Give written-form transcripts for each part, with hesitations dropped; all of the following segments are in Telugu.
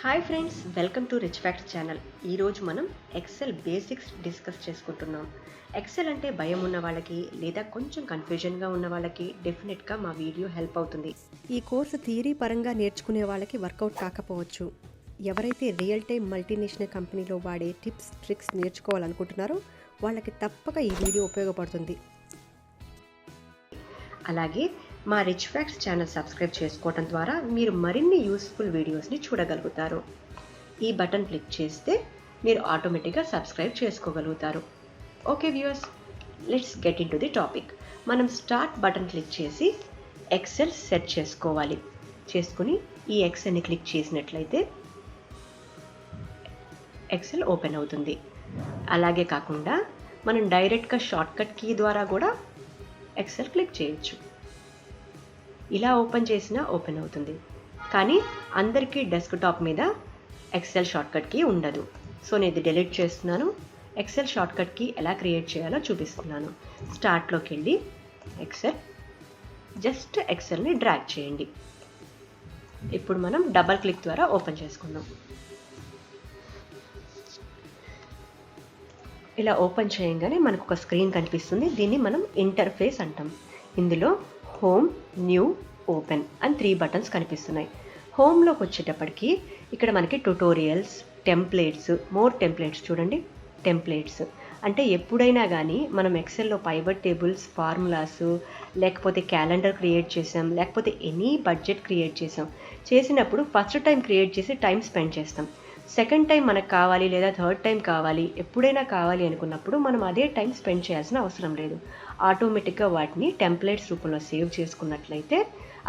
Hi friends, welcome to rich facts channel. ఈరోజు మనం ఎక్సెల్ బేసిక్స్ డిస్కస్ చేసుకుంటున్నాం. ఎక్సెల్ అంటే భయం ఉన్న వాళ్ళకి లేదా కొంచెం కన్ఫ్యూజన్గా ఉన్న వాళ్ళకి డెఫినెట్గా మా వీడియో హెల్ప్ అవుతుంది. ఈ కోర్సు థియరీ పరంగా నేర్చుకునే వాళ్ళకి వర్కౌట్ కాకపోవచ్చు. ఎవరైతే రియల్ టైమ్ మల్టీనేషనల్ కంపెనీలో వాడే టిప్స్ ట్రిక్స్ నేర్చుకోవాలనుకుంటున్నారో వాళ్ళకి తప్పక ఈ వీడియో ఉపయోగపడుతుంది. అలాగే మా రిచ్ ఫ్యాక్ట్స్ ఛానల్ సబ్స్క్రైబ్ చేసుకోవడం ద్వారా మీరు మరిన్ని యూస్ఫుల్ వీడియోస్ని చూడగలుగుతారు. ఈ బటన్ క్లిక్ చేస్తే మీరు ఆటోమేటిక్గా సబ్స్క్రైబ్ చేసుకోగలుగుతారు. Okay viewers, let's get in to the topic. మనం స్టార్ట్ బటన్ క్లిక్ చేసి ఎక్సెల్ సెట్ చేసుకోవాలి. చేసుకుని ఈ ఎక్సెల్ని క్లిక్ చేసినట్లయితే ఎక్సెల్ ఓపెన్ అవుతుంది. అలాగే కాకుండా మనం డైరెక్ట్గా షార్ట్కట్ కీ ద్వారా కూడా ఎక్సెల్ క్లిక్ చేయొచ్చు. ఇలా ఓపెన్ చేసినా ఓపెన్ అవుతుంది. కానీ అందరికీ డెస్క్టాప్ మీద ఎక్సెల్ షార్ట్కట్ కీ ఉండదు. సో నేను ఇది డిలీట్ చేస్తున్నాను. ఎక్సెల్ షార్ట్కట్ కీ ఎలా క్రియేట్ చేయాలో చూపిస్తున్నాను. స్టార్ట్లోకి వెళ్ళి జస్ట్ ఎక్సెల్ని డ్రాగ్ చేయండి. ఇప్పుడు మనం డబల్ క్లిక్ ద్వారా ఓపెన్ చేసుకుందాం. ఇలా ఓపెన్ చేయగానే మనకు ఒక స్క్రీన్ కనిపిస్తుంది. దీన్ని మనం ఇంటర్ఫేస్ అంటాం. ఇందులో హోమ్, న్యూ, ఓపెన్ అని 3 బటన్స్ కనిపిస్తున్నాయి. హోమ్లోకి వచ్చేటప్పటికి ఇక్కడ మనకి ట్యుటోరియల్స్, టెంప్లెట్స్, మోర్ టెంప్లెట్స్ చూడండి. టెంప్లెట్స్ అంటే ఎప్పుడైనా కానీ మనం ఎక్సెల్లో పైవట్ టేబుల్స్, ఫార్ములాస్, లేకపోతే క్యాలెండర్ క్రియేట్ చేసాం, లేకపోతే ఎనీ బడ్జెట్ క్రియేట్ చేసినప్పుడు ఫస్ట్ టైం క్రియేట్ చేసి టైం స్పెండ్ చేస్తాం. సెకండ్ టైం మనకు కావాలి లేదా థర్డ్ టైం కావాలి, ఎప్పుడైనా కావాలి అనుకున్నప్పుడు మనం అదే టైం స్పెండ్ చేయాల్సిన అవసరం లేదు. ఆటోమేటిక్గా వాటిని టెంప్లెట్స్ రూపంలో సేవ్ చేసుకున్నట్లయితే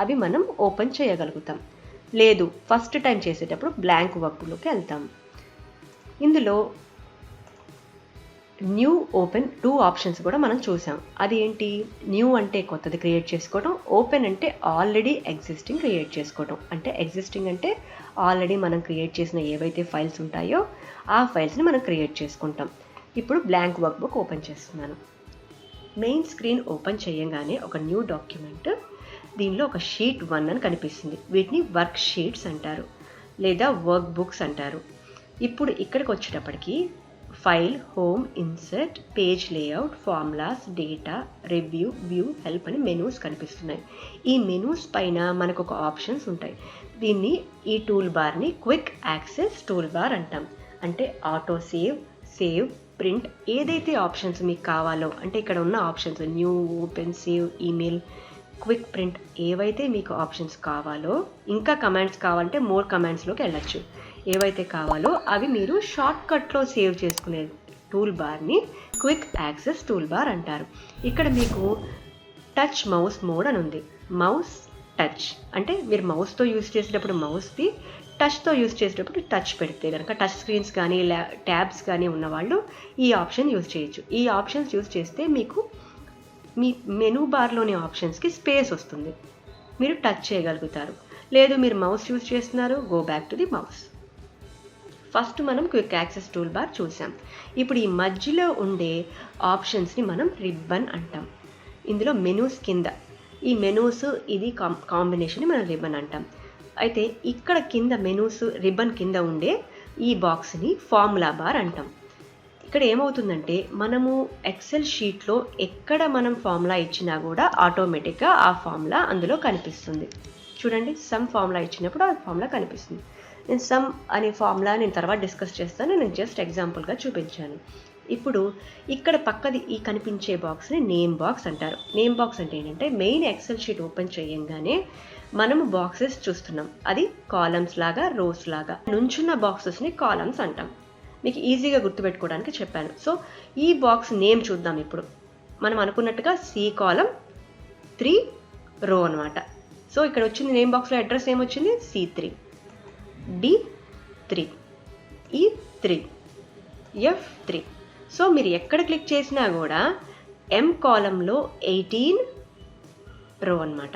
అవి మనం ఓపెన్ చేయగలుగుతాం. లేదు, ఫస్ట్ టైం చేసేటప్పుడు బ్లాంక్ వర్క్లోకి వెళ్తాం. ఇందులో న్యూ, ఓపెన్ 2 ఆప్షన్స్ కూడా మనం చూసాం. అది ఏంటి? న్యూ అంటే కొత్తది క్రియేట్ చేసుకోవడం, ఓపెన్ అంటే ఆల్రెడీ ఎగ్జిస్టింగ్ క్రియేట్ చేసుకోవడం. అంటే ఎగ్జిస్టింగ్ అంటే ఆల్రెడీ మనం క్రియేట్ చేసిన ఏవైతే ఫైల్స్ ఉంటాయో ఆ ఫైల్స్ని మనం క్రియేట్ చేసుకుంటాం. ఇప్పుడు బ్లాంక్ వర్క్ బుక్ ఓపెన్ చేస్తున్నాను. మెయిన్ స్క్రీన్ ఓపెన్ చేయగానే ఒక న్యూ డాక్యుమెంట్, దీనిలో ఒక షీట్ 1 అని కనిపిస్తుంది. వీటిని వర్క్ షీట్స్ అంటారు లేదా వర్క్ బుక్స్ అంటారు. ఇప్పుడు ఇక్కడికి వచ్చేటప్పటికి file, home, insert, page layout, formulas, data, review, view, help అని మెనూస్ కనిపిస్తున్నాయి. ఈ మెనూస్ పైన మనకు ఒక ఆప్షన్స్ ఉంటాయి. దీన్ని, ఈ టూల్ బార్ని క్విక్ యాక్సెస్ టూల్ బార్ అంటాం. అంటే ఆటో సేవ్, సేవ్, ప్రింట్, ఏదైతే ఆప్షన్స్ మీకు కావాలో, అంటే ఇక్కడ ఉన్న options new, open, save, email, quick print, ఏవైతే మీకు ఆప్షన్స్ కావాలో, ఇంకా కమాండ్స్ కావాలంటే మోర్ కమాండ్స్లోకి వెళ్ళచ్చు. ఏవైతే కావాలో అవి మీరు షార్ట్కట్లో సేవ్ చేసుకునే టూల్ బార్ని క్విక్ యాక్సెస్ టూల్ బార్ అంటారు. ఇక్కడ మీకు టచ్ మౌస్ మోడ్ అని ఉంది. మౌస్ టచ్ అంటే మీరు మౌస్తో యూజ్ చేసేటప్పుడు మౌస్ది, టచ్తో యూజ్ చేసేటప్పుడు టచ్ పెడితే కనుక టచ్ స్క్రీన్స్ కానీ ట్యాబ్స్ కానీ ఉన్నవాళ్ళు ఈ ఆప్షన్ యూజ్ చేయొచ్చు. ఈ ఆప్షన్స్ యూజ్ చేస్తే మీకు మీ మెనూ బార్లోని ఆప్షన్స్కి స్పేస్ వస్తుంది, మీరు టచ్ చేయగలుగుతారు. లేదు మీరు మౌస్ యూజ్ చేస్తున్నారు, go back to the mouse. First మనం క్విక్ యాక్సెస్ టూల్ బార్ చూసాం. ఇప్పుడు ఈ మధ్యలో ఉండే ఆప్షన్స్ని మనం రిబ్బన్ అంటాం. ఇందులో మెనూస్ కింద ఈ మెనూస్, ఇది కాంబినేషన్ని మనం రిబ్బన్ అంటాం. అయితే ఇక్కడ కింద మెనూస్ రిబ్బన్ కింద ఉండే ఈ బాక్స్ని ఫార్ములా బార్ అంటాం. ఇక్కడ ఏమవుతుందంటే మనము ఎక్సెల్ షీట్లో ఎక్కడ మనం ఫార్ములా ఇచ్చినా కూడా ఆటోమేటిక్గా ఆ ఫార్ములా అందులో కనిపిస్తుంది. చూడండి, సమ్ ఫార్ములా ఇచ్చినప్పుడు ఆ ఫార్ములా కనిపిస్తుంది. నేను సమ్ అనే ఫార్ములా నేను తర్వాత డిస్కస్ చేస్తాను, నేను జస్ట్ ఎగ్జాంపుల్గా చూపించాను. ఇప్పుడు ఇక్కడ పక్కది ఈ కనిపించే బాక్స్ని నేమ్ బాక్స్ అంటారు. నేమ్ బాక్స్ అంటే ఏంటంటే మెయిన్ ఎక్సెల్ షీట్ ఓపెన్ చేయంగానే మనము బాక్సెస్ చూస్తున్నాం. అది కాలమ్స్ లాగా, రోస్ లాగా. నుంచున్న బాక్సెస్ని కాలమ్స్ అంటాం. మీకు ఈజీగా గుర్తుపెట్టుకోవడానికి చెప్పాను. సో ఈ బాక్స్ నేమ్ చూద్దాం. ఇప్పుడు మనం అనుకున్నట్టుగా C కాలం 3 రో అనమాట. సో ఇక్కడ వచ్చింది నేమ్ బాక్స్లో అడ్రస్ ఏమొచ్చింది? C3, D3, E3, F3. So మీరు ఎక్కడ క్లిక్ చేసినా కూడా M కాలంలో 18 రో అనమాట.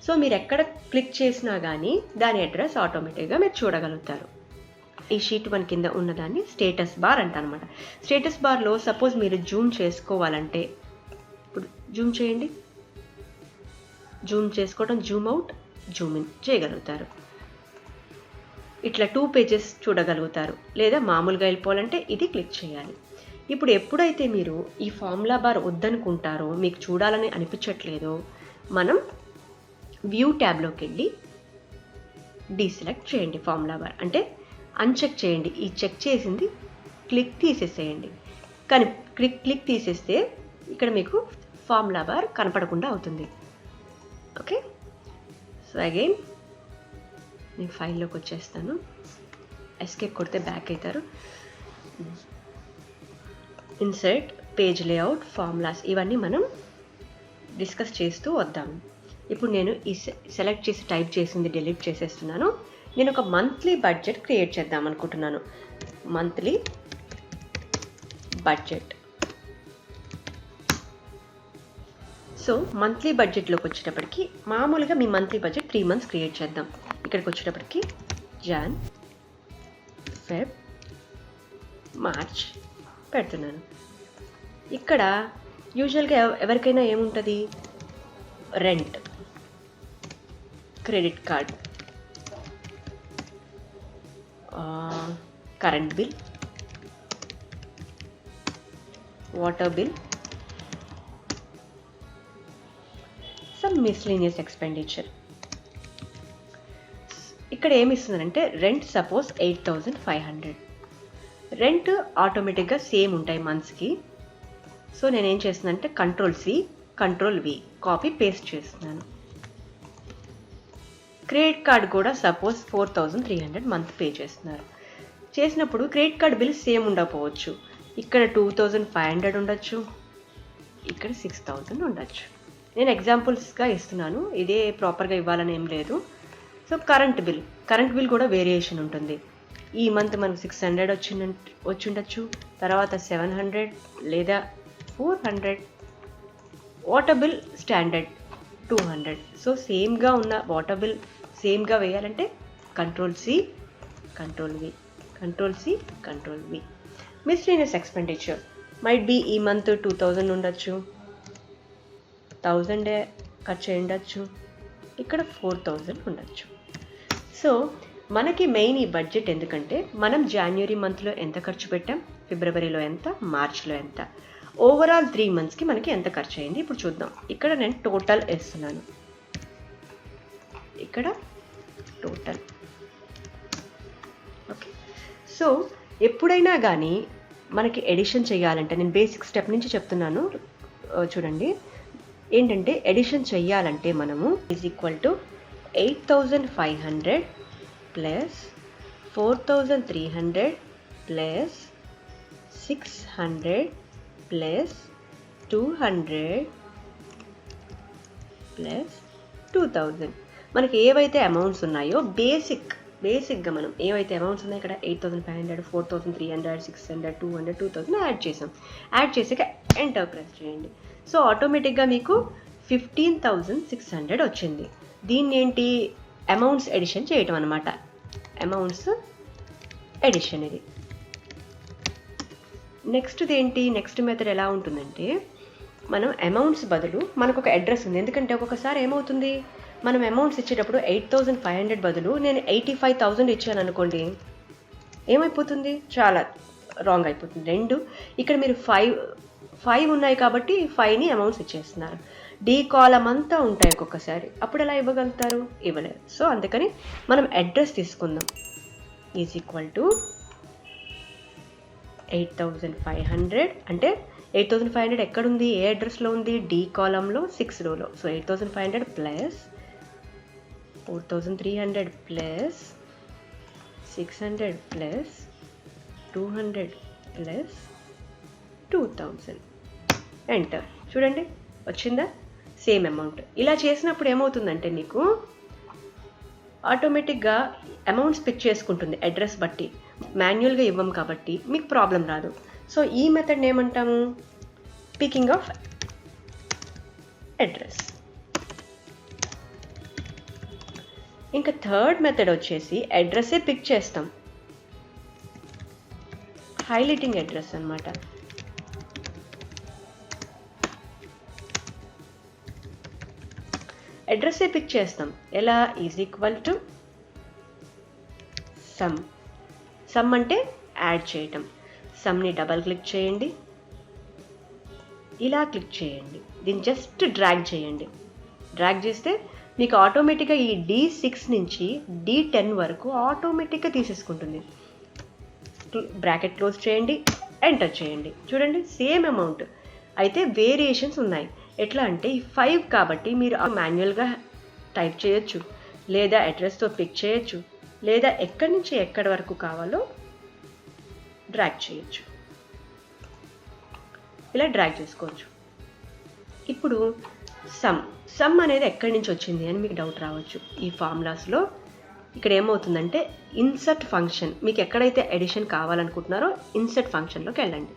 సో మీరు ఎక్కడ క్లిక్ చేసినా కానీ దాని అడ్రస్ ఆటోమేటిక్గా మీరు చూడగలుగుతారు. ఈ షీట్ 1 కింద ఉన్నదాన్ని స్టేటస్ బార్ అంటారనమాట. స్టేటస్ బార్లో సపోజ్ మీరు జూమ్ చేసుకోవాలంటే, ఇప్పుడు జూమ్ చేయండి. జూమ్ చేసుకోవడం, జూమ్ అవుట్, జూమ్ ఇన్ చేయగలుగుతారు. ఇట్లా 2 పేజెస్ చూడగలుగుతారు. లేదా మామూలుగా వెళ్ళిపోవాలంటే ఇది క్లిక్ చేయాలి. ఇప్పుడు ఎప్పుడైతే మీరు ఈ ఫార్ములా బార్ వద్దనుకుంటారో, మీకు చూడాలని అనిపించట్లేదో, మనం వ్యూ ట్యాబ్లోకి వెళ్ళి డీసెలెక్ట్ చేయండి ఫార్ములా బార్. అంటే అన్చెక్ చేయండి. ఈ చెక్ చేసింది క్లిక్ తీసేసేయండి. కానీ క్లిక్ తీసేస్తే ఇక్కడ మీకు ఫార్ములా బార్ కనపడకుండా అవుతుంది. ఓకే, సో అగైన్ నేను ఫైల్లోకి వచ్చేస్తాను. ఎస్కేప్ కొడితే బ్యాక్ అవుతారు. ఇన్సర్ట్, పేజ్ లేఅవుట్, ఫార్ములాస్, ఇవన్నీ మనం డిస్కస్ చేస్తూ వద్దాము. ఇప్పుడు నేను ఈ సెలెక్ట్ చేసి టైప్ చేసింది డిలీట్ చేసేస్తున్నాను. నేను ఒక మంత్లీ బడ్జెట్ క్రియేట్ చేద్దాం అనుకుంటున్నాను. Monthly budget. సో మంత్లీ బడ్జెట్లోకి వచ్చేటప్పటికి మామూలుగా మీ మంత్లీ బడ్జెట్ 3 months క్రియేట్ చేద్దాం. ఇక్కడికి వచ్చేటప్పటికి జాన్, ఫెబ్, మార్చ్ పెడుతున్నాను. ఇక్కడ యూజువల్గా ఎవరికైనా ఏముంటుంది, rent, credit card, current bill, water bill, some miscellaneous expenditure. ఇక్కడ ఏమి ఇస్తుందంటే రెంట్ సపోజ్ 8,500. రెంట్ ఆటోమేటిక్గా సేమ్ ఉంటాయి మంత్స్కి. సో నేనేం చేస్తున్నానంటే Ctrl+C, Ctrl+V కాపీ పేస్ట్ చేస్తున్నాను. క్రెడిట్ కార్డ్ కూడా సపోజ్ 4,300 మంత్ పే చేస్తున్నారు. చేసినప్పుడు క్రెడిట్ కార్డ్ బిల్ సేమ్ ఉండకపోవచ్చు. ఇక్కడ 2,500 ఉండొచ్చు, ఇక్కడ 6,000 ఉండొచ్చు. నేను ఎగ్జాంపుల్స్గా ఇస్తున్నాను, ఇదే ప్రాపర్గా ఇవ్వాలని ఏం లేదు. సో కరెంట్ బిల్ కూడా వేరియేషన్ ఉంటుంది. ఈ మంత్ మనకు 600 వచ్చి ఉండొచ్చు, తర్వాత 700 లేదా 400. Water bill standard 200. సో సేమ్గా ఉన్న వాటర్ బిల్ సేమ్గా వేయాలంటే Ctrl+C, Ctrl+V, Ctrl+C, Ctrl+V. Miscellaneous expenditure might be ఈ మంత్ 2,000 ఉండొచ్చు, 1,000 ఖర్చు అయి ఉండొచ్చు, ఇక్కడ 4,000 ఉండొచ్చు. సో మనకి మెయిన్ ఈ బడ్జెట్ ఎందుకంటే మనం జనవరి మంత్లో ఎంత ఖర్చు పెట్టాం, ఫిబ్రవరిలో ఎంత, మార్చ్లో ఎంత, ఓవరాల్ 3 monthsకి మనకి ఎంత ఖర్చు అయింది ఇప్పుడు చూద్దాం. ఇక్కడ నేను టోటల్ వేస్తున్నాను. ఇక్కడ టోటల్. ఓకే, సో ఎప్పుడైనా కానీ మనకి ఎడిషన్ చేయాలంటే, నేను బేసిక్ స్టెప్ నుంచి చెప్తున్నాను చూడండి. ఏంటంటే ఎడిషన్ చేయాలంటే మనము = 8,500 ప్లస్ 4,300 ప్లస్ 600 ప్లస్ 200 ప్లస్ 2,000. మనకి ఏవైతే అమౌంట్స్ ఉన్నాయో బేసిక్గా మనం ఏవైతే అమౌంట్స్ ఉన్నాయో ఇక్కడ 8,500, 4,300, 600, 200, 2,000 యాడ్ చేసాం. యాడ్ చేసాక ఎంటర్ ప్రెస్ చేయండి. సో ఆటోమేటిక్గా మీకు 15,600 వచ్చింది. దీన్ని ఏంటి, అమౌంట్స్ ఎడిషన్ చేయటం అనమాట. అమౌంట్స్ ఎడిషన్ ఇది. నెక్స్ట్ది ఏంటి, నెక్స్ట్ మెథడ్ ఎలా ఉంటుందంటే, మనం అమౌంట్స్ బదులు మనకు ఒక అడ్రస్ ఉంది. ఎందుకంటే ఒక్కొక్కసారి ఏమవుతుంది, మనం అమౌంట్స్ ఇచ్చేటప్పుడు 8,500 బదులు నేను 85,000 ఇచ్చాను అనుకోండి, ఏమైపోతుంది, చాలా రాంగ్ అయిపోతుంది. రెండు ఇక్కడ మీరు 5 ఉన్నాయి కాబట్టి 5ని అమౌంట్స్ ఇచ్చేస్తున్నారు. డి కాలం అంతా ఉంటాయి ఒక్కొక్కసారి, అప్పుడు ఎలా ఇవ్వగలుగుతారు, ఇవ్వలేరు. సో అందుకని మనం అడ్రస్ తీసుకుందాం. = 8,500 అంటే 8,500 ఎక్కడుంది, ఏ అడ్రస్లో ఉంది, డి కాలంలో 6 rowలో. So 8,500 plus 4,300 plus 600 plus 200 plus 2,000. Enter. చూడండి వచ్చిందా, సేమ్ అమౌంట్. ఇలా చేసినప్పుడు ఏమవుతుందంటే మీకు ఆటోమేటిక్గా అమౌంట్స్ పిక్ చేసుకుంటుంది అడ్రస్ బట్టి. మాన్యువల్గా ఇవ్వం కాబట్టి మీకు ప్రాబ్లం రాదు. సో ఈ మెథడ్ని ఏమంటాము, పికింగ్ ఆఫ్ అడ్రస్. ఇంకా థర్డ్ మెథడ్ వచ్చేసి అడ్రస్సే పిక్ చేస్తాం, హైలైటింగ్ అడ్రస్ అనమాట. అడ్రస్సే పిక్ చేస్తాం. ఎలా, = సమ్ అంటే యాడ్ చేయటం. సమ్ని డబల్ క్లిక్ చేయండి, ఇలా క్లిక్ చేయండి, దీన్ని జస్ట్ డ్రాగ్ చేయండి. డ్రాగ్ చేస్తే మీకు ఆటోమేటిక్గా ఈ D6 నుంచి D10 వరకు ఆటోమేటిక్గా తీసేసుకుంటుంది. బ్రాకెట్ క్లోజ్ చేయండి, ఎంటర్ చేయండి. చూడండి సేమ్ అమౌంట్, అయితే వేరియేషన్స్ ఉన్నాయి. ఎట్లా అంటే ఈ 5 కాబట్టి మీరు మాన్యువల్గా టైప్ చేయొచ్చు, లేదా అడ్రస్తో పిక్ చేయొచ్చు, లేదా ఎక్కడి నుంచి ఎక్కడి వరకు కావాలో డ్రాగ్ చేయొచ్చు. ఇలా డ్రాగ్ చేసుకోవచ్చు. ఇప్పుడు సమ్ అనేది ఎక్కడి నుంచి వచ్చింది అని మీకు డౌట్ రావచ్చు. ఈ ఫార్ములాస్లో ఇక్కడ ఏమవుతుందంటే ఇన్సర్ట్ ఫంక్షన్, మీకు ఎక్కడైతే ఎడిషన్ కావాలనుకుంటున్నారో ఇన్సర్ట్ ఫంక్షన్లోకి వెళ్ళండి.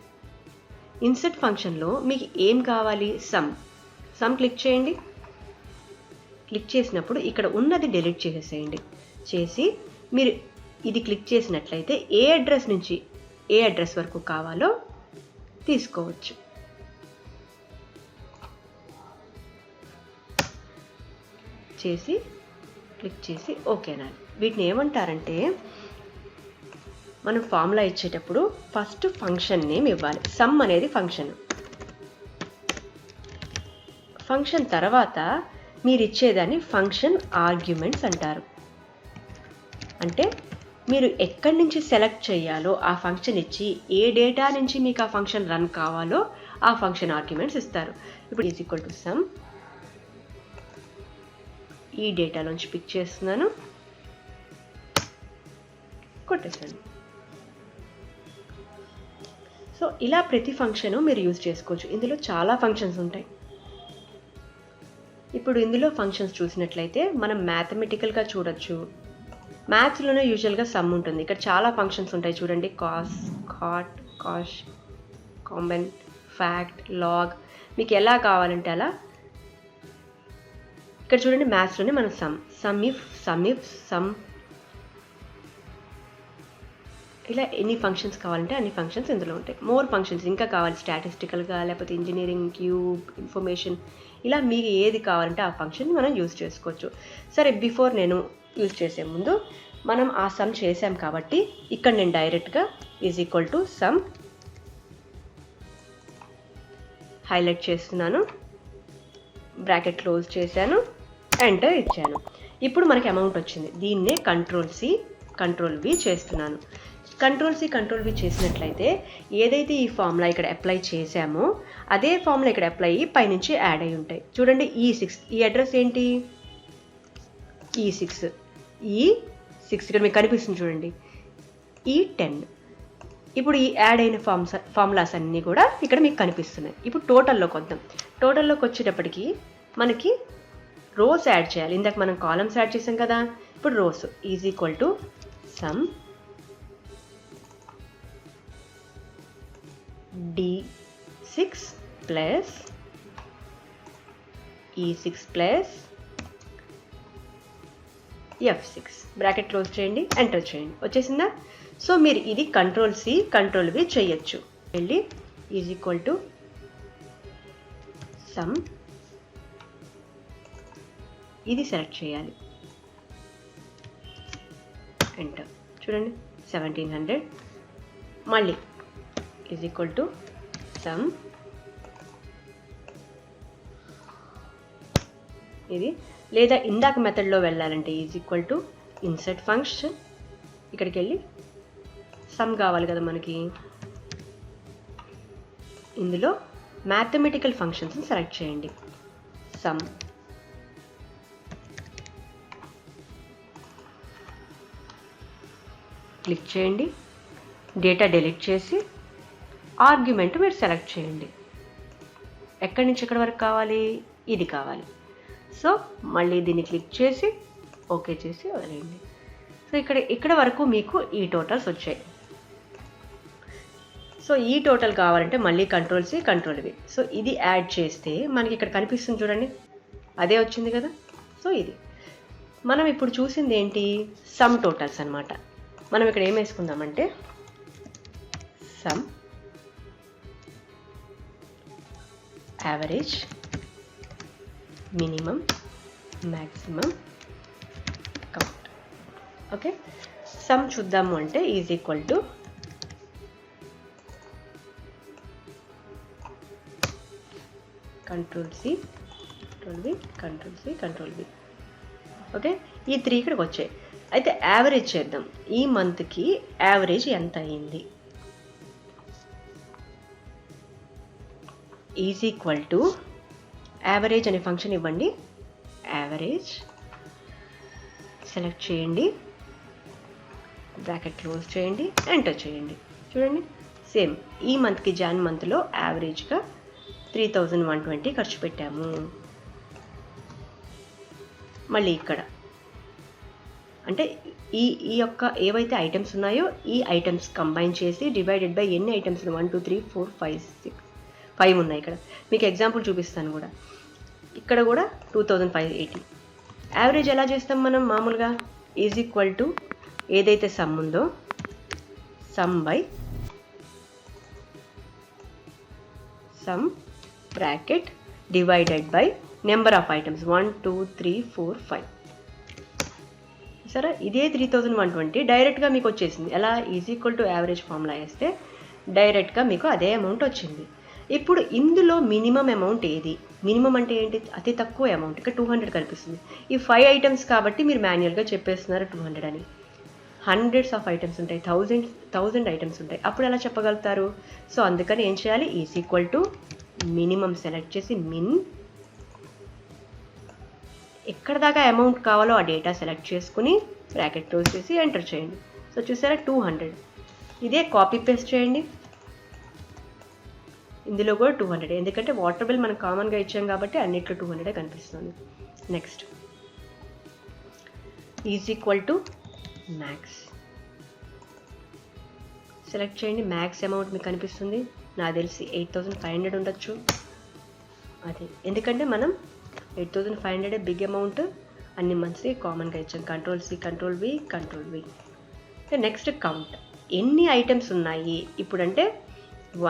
ఇన్సర్ట్ ఫంక్షన్లో మీకు ఏం కావాలి? సమ్ క్లిక్ చేయండి. క్లిక్ చేసినప్పుడు ఇక్కడ ఉన్నది డిలీట్ చేసేసేయండి. చేసి మీరు ఇది క్లిక్ చేసినట్లయితే ఏ అడ్రస్ నుంచి ఏ అడ్రస్ వరకు కావాలో తీసుకోవచ్చు. చేసి క్లిక్ చేసి ఓకేనా. వీటిని ఏమంటారంటే మనం ఫార్ములా ఇచ్చేటప్పుడు ఫస్ట్ ఫంక్షన్ నేమ్ ఇవ్వాలి. సమ్ అనేది ఫంక్షన్ తర్వాత మీరు ఇచ్చేదాన్ని ఫంక్షన్ ఆర్గ్యుమెంట్స్ అంటారు. అంటే మీరు ఎక్కడి నుంచి సెలెక్ట్ చేయాలో ఆ ఫంక్షన్ ఇచ్చి ఏ డేటా నుంచి మీకు ఆ ఫంక్షన్ రన్ కావాలో ఆ ఫంక్షన్ ఆర్గ్యుమెంట్స్ ఇస్తారు. ఇప్పుడు ఈజ్ ఈక్వల్ టు సమ్, ఈ డేటాలోంచి పిక్ చేస్తున్నాను, కొట్టేసాను. సో ఇలా ప్రతి ఫంక్షను మీరు యూజ్ చేసుకోవచ్చు. ఇందులో చాలా ఫంక్షన్స్ ఉంటాయి. ఇప్పుడు ఇందులో ఫంక్షన్స్ చూసినట్లయితే మనం మ్యాథమెటికల్గా చూడొచ్చు. మ్యాథ్స్లోనే యూజువల్గా సమ్ ఉంటుంది. ఇక్కడ చాలా ఫంక్షన్స్ ఉంటాయి చూడండి. Cos, cot, cosh, combin, fact, log, మీకు ఎలా కావాలంటే అలా. ఇక్కడ చూడండి మ్యాథ్స్లోనే మనం సమ్ ఇలా ఎన్ని ఫంక్షన్స్ కావాలంటే అన్ని ఫంక్షన్స్ ఇందులో ఉంటాయి. మోర్ ఫంక్షన్స్ ఇంకా కావాలి, స్టాటిస్టికల్గా లేకపోతే ఇంజనీరింగ్, క్యూబ్, ఇన్ఫర్మేషన్, ఇలా మీకు ఏది కావాలంటే ఆ ఫంక్షన్ మనం యూజ్ చేసుకోవచ్చు. సరే, బిఫోర్ నేను యూజ్ చేసే ముందు మనం ఆ సమ్ చేసాం కాబట్టి ఇక్కడ నేను డైరెక్ట్గా is equal to some highlight చేస్తున్నాను, బ్రాకెట్ క్లోజ్ చేశాను, ఎంటర్ ఇచ్చాను. ఇప్పుడు మనకి అమౌంట్ వచ్చింది. దీన్నే కంట్రోల్-C కంట్రోల్-V చేస్తున్నాను. కంట్రోల్-C కంట్రోల్-V చేసినట్లయితే ఏదైతే ఈ ఫార్ములా ఇక్కడ అప్లై చేసామో అదే ఫార్ములా ఇక్కడ అప్లై అయ్యి పైనుంచి యాడ్ అయి ఉంటాయి. చూడండి E6, ఈ అడ్రస్ ఏంటి? E6 ఇక్కడ మీకు కనిపిస్తుంది చూడండి. E10. ఇప్పుడు ఈ యాడ్ అయిన ఫార్ములాస్ అన్నీ కూడా ఇక్కడ మీకు కనిపిస్తున్నాయి. ఇప్పుడు టోటల్లోకి వచ్చేటప్పటికి మనకి రోస్ యాడ్ చేయాలి. ఇందాక మనం కాలమ్స్ యాడ్ చేసాం కదా, ఇప్పుడు rows is equal to sum D6 plus E6 plus F6, bracket close చేయండి, ఎంటర్ చేయండి. వచ్చేసిందా? సో మీరు ఇది కంట్రోల్-C కంట్రోల్-V చేయొచ్చు. వెళ్ళి ఈజ్ ఈక్వల్ టు సమ్, ఇది సెలెక్ట్ చేయాలి, ఎంటర్. చూడండి 1700. మళ్ళీ ఈజ్ ఈక్వల్ టు సమ్, ఇది. లేదా ఇందాక మెథడ్లో వెళ్ళాలంటే is equal to insert function, ఇక్కడికి వెళ్ళి సమ్ కావాలి కదా మనకి, ఇందులో మ్యాథమెటికల్ ఫంక్షన్స్ని సెలెక్ట్ చేయండి. సమ్ క్లిక్ చేయండి, డేటా డిలీట్ చేసి ఆర్గ్యుమెంట్ మీరు సెలెక్ట్ చేయండి. ఎక్కడి నుంచి ఎక్కడి వరకు కావాలి? ఇది కావాలి. సో మళ్ళీ దీన్ని క్లిక్ చేసి ఓకే చేసి వదిలేయండి. సో ఇక్కడ వరకు మీకు ఈ టోటల్స్ వచ్చాయి. సో ఈ టోటల్ కావాలంటే మళ్ళీ కంట్రోల్-C కంట్రోల్-V. సో ఇది యాడ్ చేస్తే మనకి ఇక్కడ కనిపిస్తుంది చూడండి, అదే వచ్చింది కదా. సో ఇది మనం ఇప్పుడు చూసింది ఏంటి? సమ్ టోటల్స్ అన్నమాట. మనం ఇక్కడ ఏం వేసుకుందామంటే sum average, minimum, maximum, count. Okay, sum చూద్దాము అంటే is equal to control C control V. Okay, ఈ 3 ఇక్కడికి వచ్చాయి. అయితే యావరేజ్ చేద్దాం. ఈ మంత్కి యావరేజ్ ఎంత అయింది? ఈజ్ ఈక్వల్ టు యావరేజ్ అనే ఫంక్షన్ ఇవ్వండి. యావరేజ్ సెలెక్ట్ చేయండి, బ్రాకెట్ క్లోజ్ చేయండి, ఎంటర్ చేయండి. చూడండి, సేమ్ ఈ మంత్కి జాన్ మంత్లో యావరేజ్గా 3120 ఖర్చు పెట్టాము. మళ్ళీ ఇక్కడ అంటే ఈ యొక్క ఏవైతే ఐటమ్స్ ఉన్నాయో ఈ ఐటమ్స్ కంబైన్ చేసి డివైడెడ్ బై ఎన్ని ఐటమ్స్ 1 2 3 4 5 6 5 ఉన్నాయి. ఇక్కడ మీకు ఎగ్జాంపుల్ చూపిస్తాను కూడా. ఇక్కడ కూడా 2580. యావరేజ్ ఎలా చేస్తాం మనం మామూలుగా? ఈజ్ ఈక్వల్ టు ఏదైతే సమ్ ఉందో sum by some bracket divided by number of items 1 2 3 4 5. సరే, ఇదే 3120 డైరెక్ట్గా మీకు వచ్చేసింది. ఎలా? Is equal to average formula వేస్తే డైరెక్ట్గా మీకు అదే అమౌంట్ వచ్చింది. ఇప్పుడు ఇందులో మినిమం అమౌంట్ ఏది? మినిమం అంటే ఏంటి? అతి తక్కువ అమౌంట్. ఇక్కడ 200 కనిపిస్తుంది. ఈ 5 ఐటమ్స్ కాబట్టి మీరు మాన్యువల్గా చెప్పేస్తున్నారు 200 అని. హండ్రెడ్స్ ఆఫ్ ఐటమ్స్ ఉంటాయి, థౌజండ్ ఐటమ్స్ ఉంటాయి. అప్పుడు ఎలా చెప్పగలుగుతారు? సో అందుకని ఏం చేయాలి? Is equal to minimum select చేసి మిన్, ఎక్కడ దాకా అమౌంట్ కావాలో ఆ డేటా సెలెక్ట్ చేసుకుని బ్రాకెట్ క్లోజ్ చేసి ఎంటర్ చేయండి. సో చూసారా 200. ఇదే కాపీ పేస్ట్ చేయండి. ఇందులో కూడా 200, ఎందుకంటే వాటర్ బిల్ మనం కామన్గా ఇచ్చాం కాబట్టి అన్నిట్లో 200 కనిపిస్తుంది. Next is equal to max select చేయండి. మ్యాక్స్ అమౌంట్ మీకు కనిపిస్తుంది. నాకు తెలిసి 8500 ఉండొచ్చు. అదే, ఎందుకంటే మనం 8500 బిగ్ అమౌంట్ అన్ని మంత్స్కి కామన్గా ఇచ్చాం. Control C control V control V. Next count. ఎన్ని ఐటమ్స్ ఉన్నాయి ఇప్పుడంటే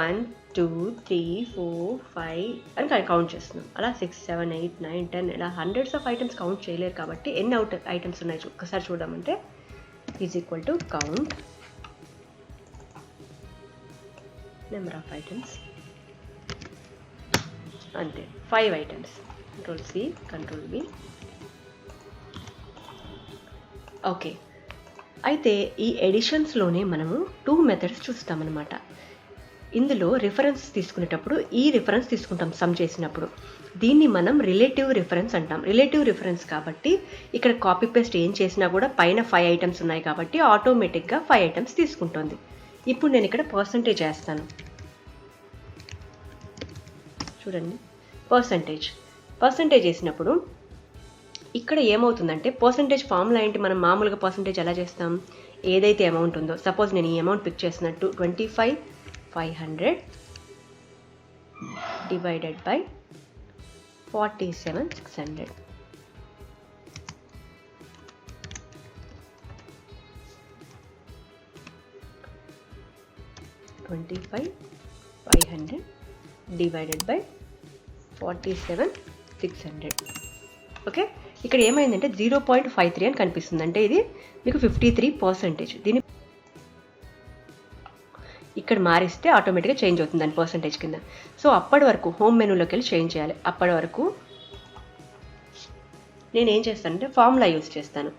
1 2 3 4 5 అని కౌంట్ చేస్తున్నాం. అలా 6 7 8 9 10 ఇలా హండ్రెడ్స్ ఆఫ్ ఐటమ్స్ కౌంట్ చేయలేరు కాబట్టి ఎన్ని ఐటమ్స్ ఉన్నాయి ఒక్కసారి చూద్దామంటే is equal to count number of items, అంతే 5 ఐటమ్స్. కంట్రోల్-C కంట్రోల్-V. ఓకే, అయితే ఈ ఎడిషన్స్లోనే మనము 2 మెథడ్స్ చూస్తామన్నమాట. ఇందులో రిఫరెన్స్ తీసుకునేటప్పుడు ఈ రిఫరెన్స్ తీసుకుంటాం సమ్ చేసినప్పుడు. దీన్ని మనం రిలేటివ్ రిఫరెన్స్ అంటాం. రిలేటివ్ రిఫరెన్స్ కాబట్టి ఇక్కడ కాపీ పేస్ట్ ఏం చేసినా కూడా పైన 5 ఐటమ్స్ ఉన్నాయి కాబట్టి ఆటోమేటిక్గా 5 ఐటమ్స్ తీసుకుంటుంది. ఇప్పుడు నేను ఇక్కడ పర్సంటేజ్ వేస్తాను. చూడండి, పర్సంటేజ్ వేసినప్పుడు ఇక్కడ ఏమవుతుందంటే పర్సంటేజ్ ఫార్ములా ఏంటి? మనం మామూలుగా పర్సంటేజ్ ఎలా చేస్తాం? ఏదైతే అమౌంట్ ఉందో, సపోజ్ నేను ఈ అమౌంట్ పిక్ చేసినట్టు 25,500 divided by 47,600. $25,500 divided by 47,600. Okay, ఇక్కడ ఏమైందంటే 0.53 అని కనిపిస్తుంది. అంటే ఇది మీకు 53%. దీన్ని ఇక్కడ మారిస్తే ఆటోమేటిక్గా చేంజ్ అవుతుంది దాని పర్సంటేజ్ కింద. సో అప్పటి వరకు హోమ్ మెనూలోకి వెళ్ళి చేంజ్ చేయాలి. అప్పటి వరకు నేను ఏం చేస్తానంటే ఫార్ములా యూజ్ చేస్తాను.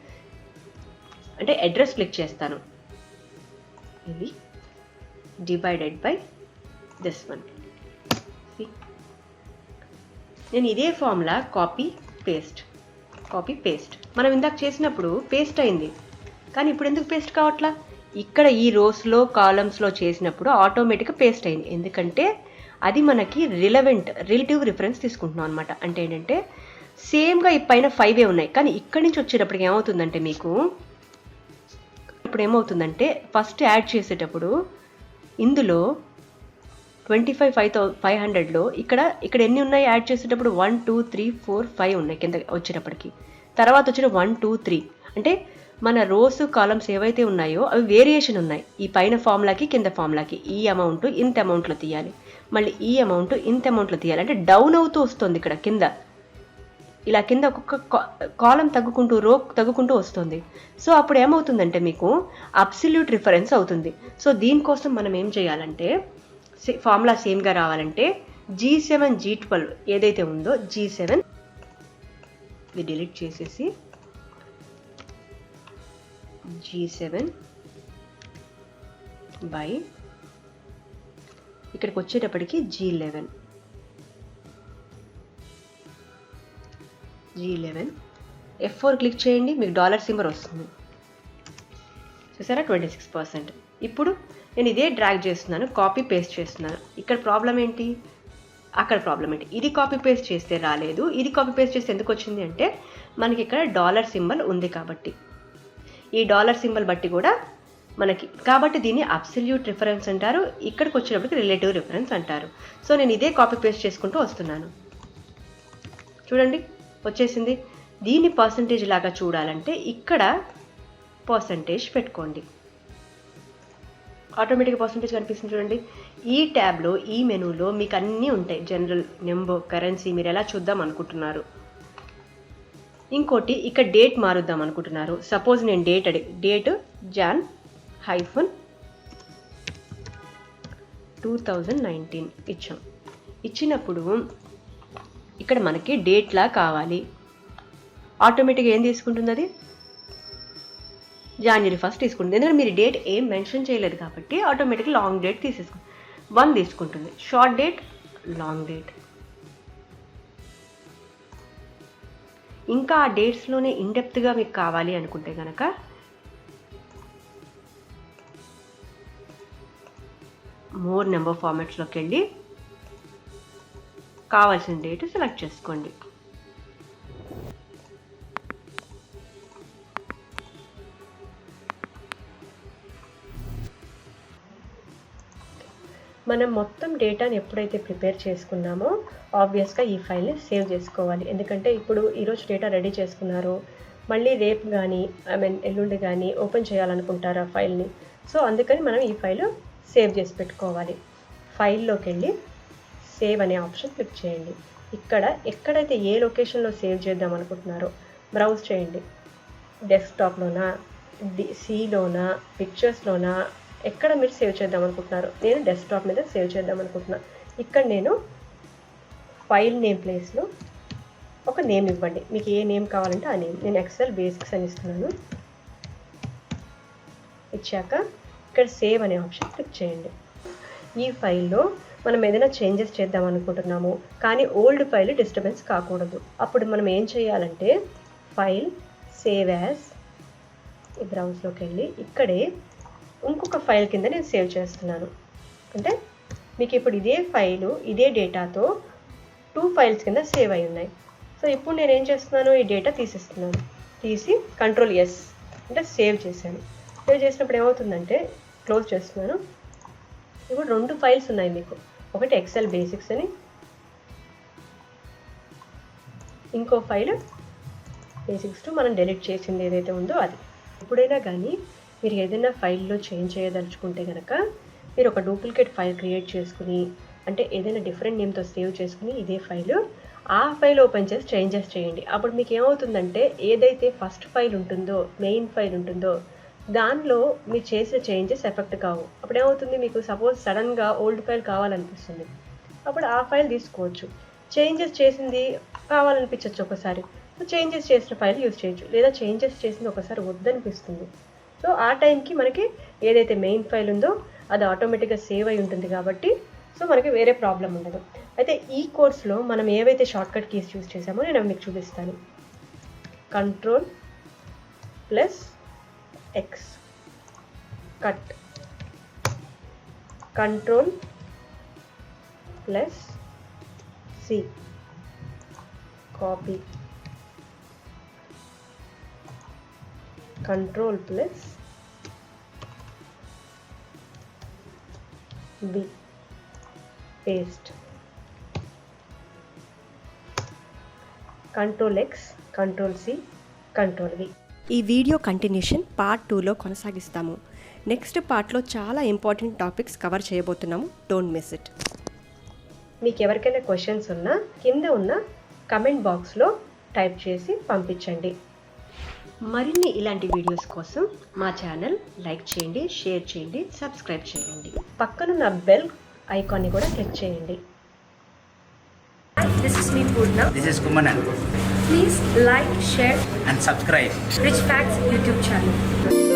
అంటే అడ్రస్ క్లిక్ చేస్తాను. ఇది డివైడెడ్ బై దిస్ వన్. నేను ఇదే ఫార్ములా కాపీ పేస్ట్ మనం ఇందాక చేసినప్పుడు పేస్ట్ అయింది, కానీ ఇప్పుడు ఎందుకు పేస్ట్ కావట్లా? ఇక్కడ ఈ రోస్లో కాలమ్స్లో చేసినప్పుడు ఆటోమేటిక్గా పేస్ట్ అయింది. ఎందుకంటే అది మనకి రిలేటివ్ రిఫరెన్స్ తీసుకుంటున్నాం అనమాట. అంటే ఏంటంటే సేమ్గా ఈ పైన 5 ఉన్నాయి, కానీ ఇక్కడి నుంచి వచ్చేటప్పటికి ఏమవుతుందంటే మీకు ఇప్పుడు ఏమవుతుందంటే ఫస్ట్ యాడ్ చేసేటప్పుడు ఇందులో 25,500లో ఇక్కడ ఎన్ని ఉన్నాయి యాడ్ చేసేటప్పుడు 1 2 3 4 5 ఉన్నాయి కింద వచ్చేటప్పటికి. తర్వాత వచ్చిన 1 2 3 అంటే మన రోస్ కాలమ్స్ ఏవైతే ఉన్నాయో అవి వేరియేషన్ ఉన్నాయి. ఈ పైన ఫార్ములాకి కింద ఫార్ములాకి ఈ అమౌంట్ ఇంత అమౌంట్లో తీయాలి, మళ్ళీ ఈ అమౌంట్ ఇంత అమౌంట్లో తీయాలి. అంటే డౌన్ అవుతూ వస్తుంది ఇక్కడ కింద. ఇలా కింద ఒక్కొక్క కాలం తగ్గుకుంటూ రో తగ్గుకుంటూ వస్తుంది. సో అప్పుడు ఏమవుతుందంటే మీకు అబ్సల్యూట్ రిఫరెన్స్ అవుతుంది. సో దీనికోసం మనం ఏం చేయాలంటే ఫార్ములా సేమ్గా రావాలంటే G7 G12 ఏదైతే ఉందో G7 ఇది డిలీట్ చేసేసి G7 బై ఇక్కడికి వచ్చేటప్పటికి G11 F4 క్లిక్ చేయండి, మీకు డాలర్ సింబల్ వస్తుంది. చూసారా 26%. ఇప్పుడు నేను ఇదే డ్రాగ్ చేస్తున్నాను, కాపీ పేస్ట్ చేస్తున్నాను. ఇక్కడ ప్రాబ్లం ఏంటి, అక్కడ ప్రాబ్లం ఏంటి? ఇది కాపీ పేస్ట్ చేస్తే రాలేదు, ఇది కాపీ పేస్ట్ చేస్తే ఎందుకు వచ్చింది అంటే మనకి ఇక్కడ డాలర్ సింబల్ ఉంది కాబట్టి. ఈ డాలర్ సింబల్ బట్టి కూడా మనకి కాబట్టి దీన్ని అబ్సల్యూట్ రిఫరెన్స్ అంటారు, ఇక్కడికి వచ్చేటప్పటికి రిలేటివ్ రిఫరెన్స్ అంటారు. సో నేను ఇదే కాపీ పేస్ట్ చేసుకుంటూ వస్తున్నాను. చూడండి వచ్చేసింది. దీన్ని పర్సంటేజ్ లాగా చూడాలంటే ఇక్కడ పర్సంటేజ్ పెట్టుకోండి, ఆటోమేటిక్గా పర్సంటేజ్ కనిపిస్తుంది. చూడండి ఈ ట్యాబ్లో ఈ మెనూలో మీకు అన్నీ ఉంటాయి, జనరల్, నెంబర్, కరెన్సీ, మీరు ఎలా చూద్దాం అనుకుంటున్నారు. ఇంకోటి ఇక్కడ డేట్ మారుద్దాం అనుకుంటున్నారు. సపోజ్ నేను డేట్ Jan-2019 ఇచ్చాం. ఇచ్చినప్పుడు ఇక్కడ మనకి డేట్లా కావాలి, ఆటోమేటిక్గా ఏం తీసుకుంటుంది, అది January 1 తీసుకుంటుంది. ఎందుకంటే మీరు డేట్ ఏం మెన్షన్ చేయలేదు కాబట్టి ఆటోమేటిక్గా లాంగ్ డేట్ తీసేసుకుంటుంది. 1 తీసుకుంటుంది, షార్ట్ డేట్, లాంగ్ డేట్. ఇంకా ఆ డేట్స్లోనే ఇన్డెప్త్గా మీకు కావాలి అనుకుంటే కనుక మోర్ నెంబర్ ఫార్మాట్స్లోకి వెళ్ళి కావాల్సిన డేట్ సెలెక్ట్ చేసుకోండి. మనం మొత్తం డేటాని ఎప్పుడైతే ప్రిపేర్ చేసుకున్నామో ఆబ్వియస్గా ఈ ఫైల్ని సేవ్ చేసుకోవాలి. ఎందుకంటే ఇప్పుడు ఈరోజు డేటా రెడీ చేసుకున్నారు, మళ్ళీ రేపు కానీ ఎల్లుండి కానీ ఓపెన్ చేయాలనుకుంటారు ఆ ఫైల్ని. సో అందుకని మనం ఈ ఫైల్ సేవ్ చేసి పెట్టుకోవాలి. ఫైల్లోకి వెళ్ళి సేవ్ అనే ఆప్షన్ క్లిక్ చేయండి. ఇక్కడ ఎక్కడైతే ఏ లొకేషన్లో సేవ్ చేద్దాం అనుకుంటున్నారో బ్రౌజ్ చేయండి. డెస్క్టాప్లోనా, సిలోనా, పిక్చర్స్లోనా, ఎక్కడ మీరు సేవ్ చేద్దాం అనుకుంటున్నారు. నేను డెస్క్టాప్ మీద సేవ్ చేద్దాం అనుకుంటున్నా. ఇక్కడ నేను ఫైల్ నేమ్ ప్లేస్లో ఒక నేమ్ ఇవ్వండి, మీకు ఏ నేమ్ కావాలంటే ఆ నేమ్. నేను ఎక్సెల్ బేసిక్స్ అని ఇస్తున్నాను. ఇచ్చాక ఇక్కడ సేవ్ అనే ఆప్షన్ క్లిక్ చేయండి. ఈ ఫైల్లో మనం ఏదైనా చేంజెస్ చేద్దాం అనుకుంటున్నాము, కానీ ఓల్డ్ ఫైల్ డిస్టర్బెన్స్ కాకూడదు. అప్పుడు మనం ఏం చేయాలంటే ఫైల్ సేవ్ యాజ్ ఈ బ్రౌజ్లోకి వెళ్ళి ఇక్కడే ఇంకొక ఫైల్ కింద నేను సేవ్ చేస్తున్నాను. అంటే మీకు ఇప్పుడు ఇదే ఫైలు ఇదే డేటాతో 2 ఫైల్స్ కింద సేవ్ అయి ఉన్నాయి. సో ఇప్పుడు నేను ఏం చేస్తున్నాను, ఈ డేటా తీసేస్తున్నాను. తీసి Ctrl+S అంటే సేవ్ చేశాను. సేవ్ చేసినప్పుడు ఏమవుతుందంటే క్లోజ్ చేస్తున్నాను. ఇప్పుడు 2 ఫైల్స్ ఉన్నాయి మీకు, ఒకటి ఎక్సెల్ బేసిక్స్ అని, ఇంకో ఫైల్ బేసిక్స్ 2 మనం డెలీట్ చేసింది ఏదైతే ఉందో అది. ఎప్పుడైనా కానీ మీరు ఏదైనా ఫైల్లో చేంజ్ చేయదలుచుకుంటే కనుక మీరు ఒక డూప్లికేట్ ఫైల్ క్రియేట్ చేసుకుని, అంటే ఏదైనా డిఫరెంట్ నేమ్తో సేవ్ చేసుకుని ఇదే ఫైలు ఆ ఫైల్ ఓపెన్ చేసి చేంజెస్ చేయండి. అప్పుడు మీకు ఏమవుతుందంటే ఏదైతే ఫస్ట్ ఫైల్ ఉంటుందో, మెయిన్ ఫైల్ ఉంటుందో దానిలో మీరు చేసిన చేంజెస్ ఎఫెక్ట్ కావు. అప్పుడు ఏమవుతుంది, మీకు సపోజ్ సడన్గా ఓల్డ్ ఫైల్ కావాలనిపిస్తుంది, అప్పుడు ఆ ఫైల్ తీసుకోవచ్చు. చేంజెస్ చేసింది కావాలనిపించవచ్చు ఒకసారి, సో చేంజెస్ చేసిన ఫైల్ యూజ్ చేయొచ్చు. లేదా చేంజెస్ చేసింది ఒకసారి వద్దనిపిస్తుంది, సో ఆ టైంకి మనకి ఏదైతే మెయిన్ ఫైల్ ఉందో అది ఆటోమేటిక్గా సేవ్ అయి ఉంటుంది కాబట్టి సో మనకి వేరే ప్రాబ్లం ఉండదు. అయితే ఈ కోర్స్లో మనం ఏవైతే షార్ట్కట్ కీస్ యూజ్ చేసామో నేను మీకు చూపిస్తాను. Ctrl+X cut, Ctrl+C copy, Ctrl+V paste, Ctrl+X, Ctrl+C, Ctrl+V. ఈ వీడియో కంటిన్యూషన్ పార్ట్ 2లో కొనసాగిస్తాము. నెక్స్ట్ పార్ట్లో చాలా ఇంపార్టెంట్ టాపిక్స్ కవర్ చేయబోతున్నాము. Don't miss it. మీకు ఎవరికైనా క్వశ్చన్స్ ఉన్నా కింద ఉన్న కమెంట్ బాక్స్లో టైప్ చేసి పంపించండి. మరిన్ని ఇలాంటి వీడియోస్ కోసం మా ఛానల్ లైక్ చేయండి, షేర్ చేయండి, సబ్స్క్రైబ్ చేయండి. పక్కనున్న బెల్ ఐకాన్ని కూడా క్లిక్ చేయండి. Hi, this is me Purna. This is Kumanan. Please like, share And subscribe. Rich Facts YouTube channel.